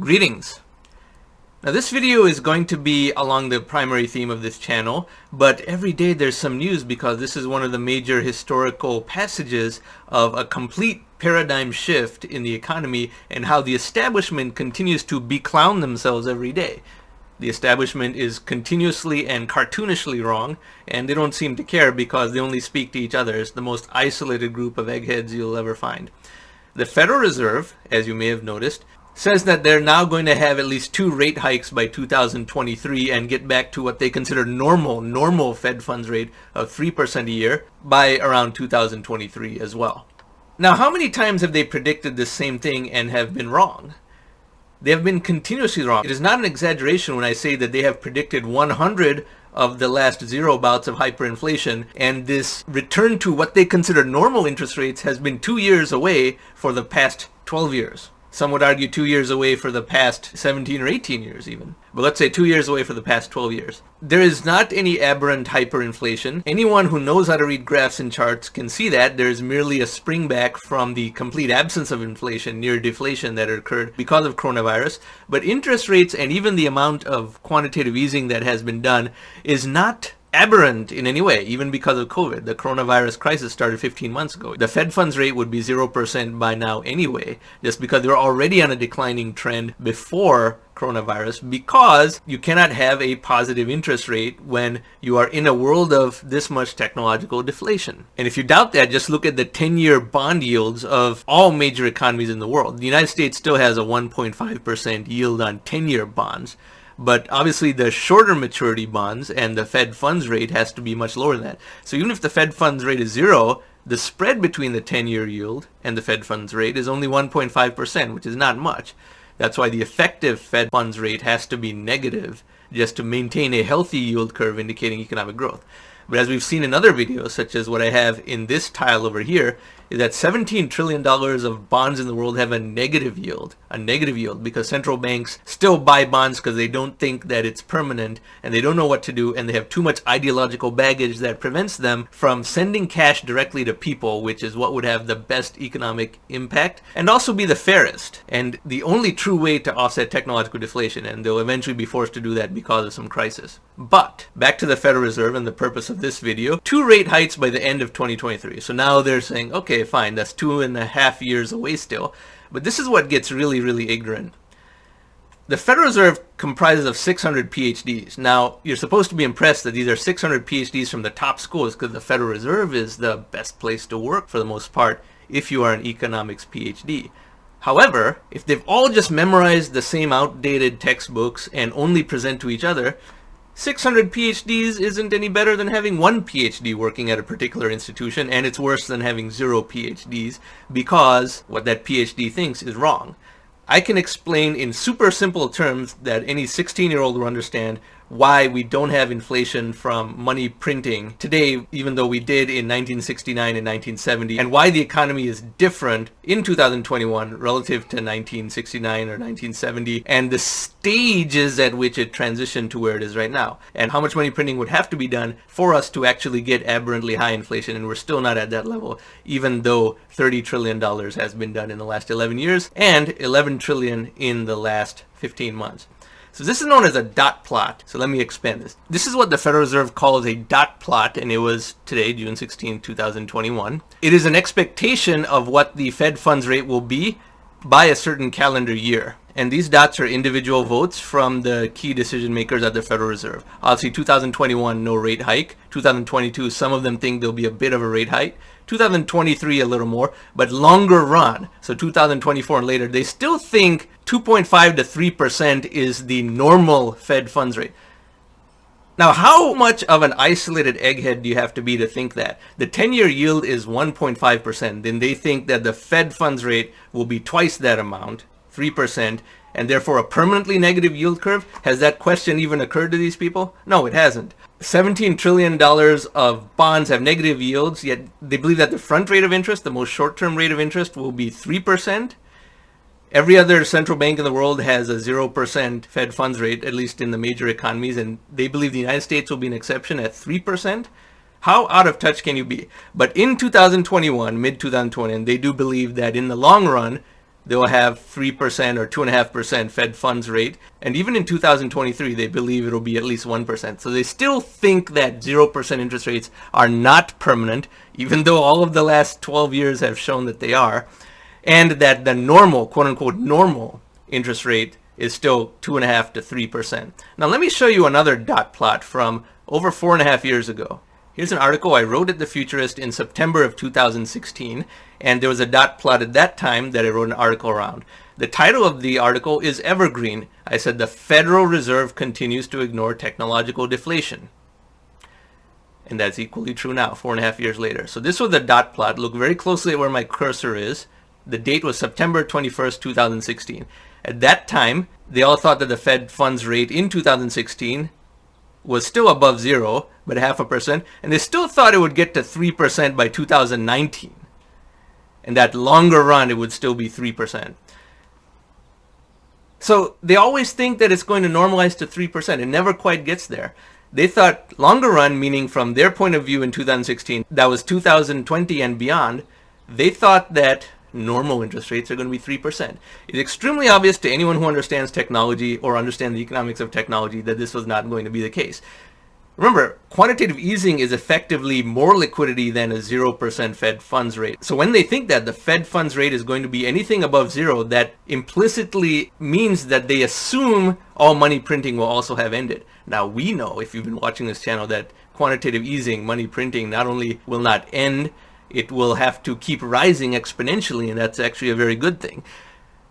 Greetings. Now this video is going to be along the primary theme of this channel, but every day there's some news because this is one of the major historical passages of a complete paradigm shift in the economy and how the establishment continues to beclown themselves every day. The establishment is continuously and cartoonishly wrong, and they don't seem to care because they only speak to each other. It's the most isolated group of eggheads you'll ever find. The Federal Reserve, as you may have noticed, says that they're now going to have at least 2 rate hikes by 2023 and get back to what they consider normal Fed funds rate of 3% a year by around 2023 as well. Now, how many times have they predicted this same thing and have been wrong? They have been continuously wrong. It is not an exaggeration when I say that they have predicted 100 of the last 0 bouts of hyperinflation, and this return to what they consider normal interest rates has been 2 years away for the past 12 years. Some would argue 2 years away for the past 17 or 18 years even. But let's say 2 years away for the past 12 years. There is not any aberrant hyperinflation. Anyone who knows how to read graphs and charts can see that there is merely a springback from the complete absence of inflation, near deflation that occurred because of coronavirus. But interest rates and even the amount of quantitative easing that has been done is not aberrant in any way, even because of COVID. The coronavirus crisis started 15 months ago. The Fed funds rate would be 0% by now anyway, just because they're already on a declining trend before coronavirus, because you cannot have a positive interest rate when you are in a world of this much technological deflation. And if you doubt that, just look at the 10-year bond yields of all major economies in the world. The United States still has a 1.5% yield on 10-year bonds. But obviously the shorter maturity bonds and the Fed funds rate has to be much lower than that. So even if the Fed funds rate is 0, the spread between the 10-year yield and the Fed funds rate is only 1.5%, which is not much. That's why the effective Fed funds rate has to be negative just to maintain a healthy yield curve indicating economic growth. But as we've seen in other videos, such as what I have in this tile over here, is that $17 trillion of bonds in the world have a negative yield because central banks still buy bonds because they don't think that it's permanent and they don't know what to do, and they have too much ideological baggage that prevents them from sending cash directly to people, which is what would have the best economic impact and also be the fairest and the only true way to offset technological deflation, and they'll eventually be forced to do that because of some crisis. But back to the Federal Reserve and the purpose of this video, 2 rate hikes by the end of 2023. So now they're saying, okay, fine, that's 2.5 years away still. But this is what gets really ignorant. The Federal Reserve comprises of 600 PhDs. Now, you're supposed to be impressed that these are 600 PhDs from the top schools because the Federal Reserve is the best place to work for the most part if you are an economics PhD. However, if they've all just memorized the same outdated textbooks and only present to each other, 600 PhDs isn't any better than having 1 PhD working at a particular institution, and it's worse than having 0 PhDs because what that PhD thinks is wrong. I can explain in super simple terms that any 16-year-old will understand why we don't have inflation from money printing today, even though we did in 1969 and 1970, and why the economy is different in 2021 relative to 1969 or 1970, and the stages at which it transitioned to where it is right now, and how much money printing would have to be done for us to actually get aberrantly high inflation, and we're still not at that level, even though $30 trillion has been done in the last 11 years, and $11 trillion in the last 15 months. So this is known as a dot plot. So let me expand this. This is what the Federal Reserve calls a dot plot, and it was today, June 16, 2021. It is an expectation of what the Fed funds rate will be by a certain calendar year. And these dots are individual votes from the key decision makers at the Federal Reserve. Obviously, 2021, no rate hike. 2022, some of them think there'll be a bit of a rate hike. 2023, a little more, but longer run. So 2024 and later, they still think 2.5 to 3% is the normal Fed funds rate. Now, how much of an isolated egghead do you have to be to think that? The 10-year yield is 1.5%. Then they think that the Fed funds rate will be twice that amount, 3%, and therefore a permanently negative yield curve. Has that question even occurred to these people? No, it hasn't. $17 trillion of bonds have negative yields, yet they believe that the front rate of interest, the most short-term rate of interest, will be 3%. Every other central bank in the world has a 0% Fed funds rate, at least in the major economies, and they believe the United States will be an exception at 3%. How out of touch can you be? But in 2021, mid-2020, they do believe that in the long run, they'll have 3% or 2.5% Fed funds rate. And even in 2023, they believe it'll be at least 1%. So they still think that 0% interest rates are not permanent, even though all of the last 12 years have shown that they are. And that the normal, quote unquote, normal interest rate is still 2.5% to 3%. Now let me show you another dot plot from over 4.5 years ago. Here's an article I wrote at The Futurist in September of 2016, and there was a dot plot at that time that I wrote an article around. The title of the article is Evergreen. I said the Federal Reserve continues to ignore technological deflation. And that's equally true now, 4.5 years later. So this was the dot plot. Look very closely at where my cursor is. The date was September 21st, 2016. At that time, they all thought that the Fed funds rate in 2016 was still above zero, but 0.5%, and they still thought it would get to 3% by 2019. And that longer run, it would still be 3%. So they always think that it's going to normalize to 3%. It never quite gets there. They thought longer run, meaning from their point of view in 2016, that was 2020 and beyond, they thought that normal interest rates are going to be 3%. It's extremely obvious to anyone who understands technology or understands the economics of technology that this was not going to be the case. Remember, quantitative easing is effectively more liquidity than a 0% Fed funds rate. So when they think that the Fed funds rate is going to be anything above zero, that implicitly means that they assume all money printing will also have ended. Now we know, if you've been watching this channel, that quantitative easing, money printing, not only will not end, it will have to keep rising exponentially, and that's actually a very good thing.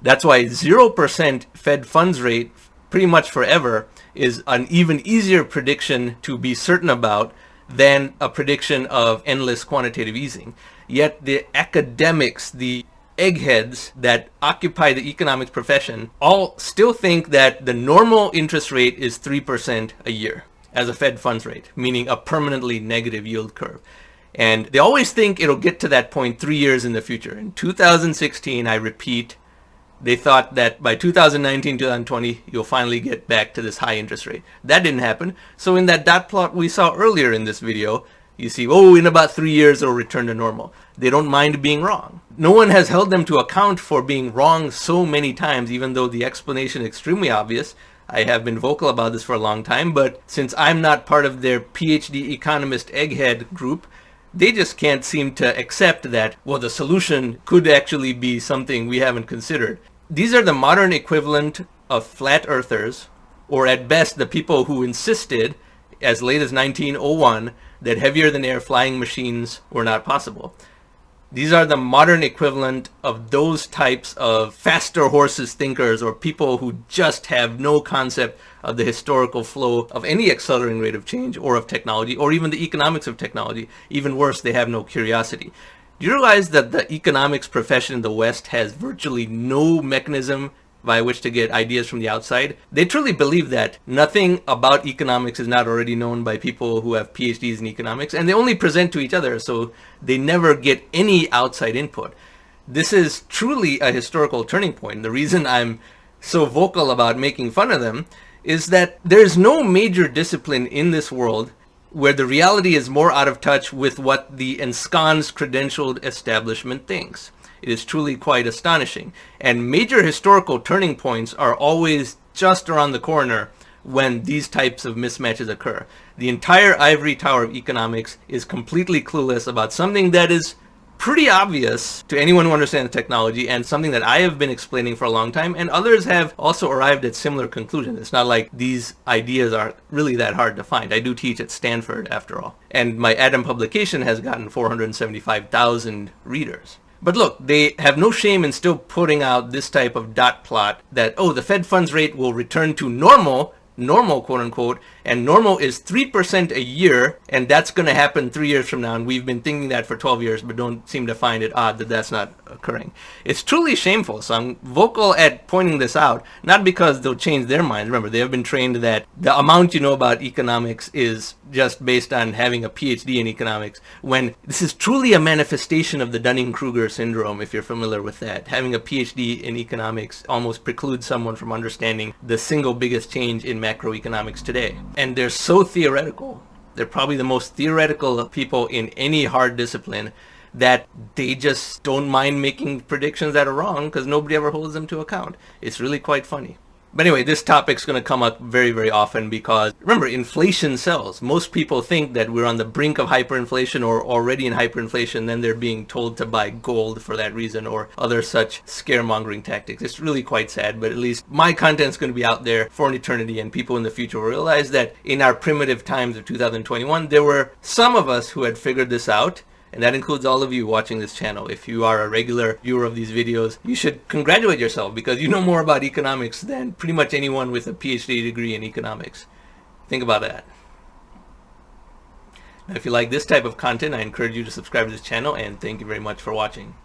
That's why 0% Fed funds rate pretty much forever is an even easier prediction to be certain about than a prediction of endless quantitative easing. Yet the academics, the eggheads that occupy the economics profession, all still think that the normal interest rate is 3% a year as a Fed funds rate, meaning a permanently negative yield curve. And they always think it'll get to that point 3 years in the future. In 2016, I repeat, they thought that by 2019, 2020, you'll finally get back to this high interest rate. That didn't happen. So in that dot plot we saw earlier in this video, you see, oh, in about 3 years it'll return to normal. They don't mind being wrong. No one has held them to account for being wrong so many times, even though the explanation is extremely obvious. I have been vocal about this for a long time, but since I'm not part of their PhD economist egghead group, they just can't seem to accept that, well, the solution could actually be something we haven't considered. These are the modern equivalent of flat earthers, or at best the people who insisted, as late as 1901, that heavier than air flying machines were not possible. These are the modern equivalent of those types of faster horses thinkers, or people who just have no concept of the historical flow of any accelerating rate of change or of technology, or even the economics of technology. Even worse, they have no curiosity. Do you realize that the economics profession in the West has virtually no mechanism by which to get ideas from the outside? They truly believe that nothing about economics is not already known by people who have PhDs in economics, and they only present to each other, so they never get any outside input. This is truly a historical turning point. The reason I'm so vocal about making fun of them is that there's no major discipline in this world where the reality is more out of touch with what the ensconced credentialed establishment thinks. It is truly quite astonishing. And major historical turning points are always just around the corner when these types of mismatches occur. The entire ivory tower of economics is completely clueless about something that is pretty obvious to anyone who understands technology, and something that I have been explaining for a long time, and others have also arrived at similar conclusions. It's not like these ideas are really that hard to find. I do teach at Stanford, after all. And my Atom publication has gotten 475,000 readers. But look, they have no shame in still putting out this type of dot plot that, oh, the Fed funds rate will return to normal, quote unquote, and normal is 3% a year, and that's going to happen 3 years from now, and we've been thinking that for 12 years, but don't seem to find it odd that that's not occurring. It's truly shameful, so I'm vocal at pointing this out, not because they'll change their minds. Remember, they have been trained that the amount you know about economics is just based on having a PhD in economics, when this is truly a manifestation of the Dunning-Kruger syndrome, if you're familiar with that. Having a PhD in economics almost precludes someone from understanding the single biggest change in macroeconomics today. And they're so theoretical. They're probably the most theoretical people in any hard discipline that they just don't mind making predictions that are wrong because nobody ever holds them to account. It's really quite funny. But anyway, this topic's going to come up very, very often because, remember, inflation sells. Most people think that we're on the brink of hyperinflation or already in hyperinflation, then they're being told to buy gold for that reason or other such scaremongering tactics. It's really quite sad, but at least my content's going to be out there for an eternity, and people in the future will realize that in our primitive times of 2021, there were some of us who had figured this out. And that includes all of you watching this channel. If you are a regular viewer of these videos, you should congratulate yourself because you know more about economics than pretty much anyone with a PhD degree in economics. Think about that. Now, if you like this type of content, I encourage you to subscribe to this channel, and thank you very much for watching.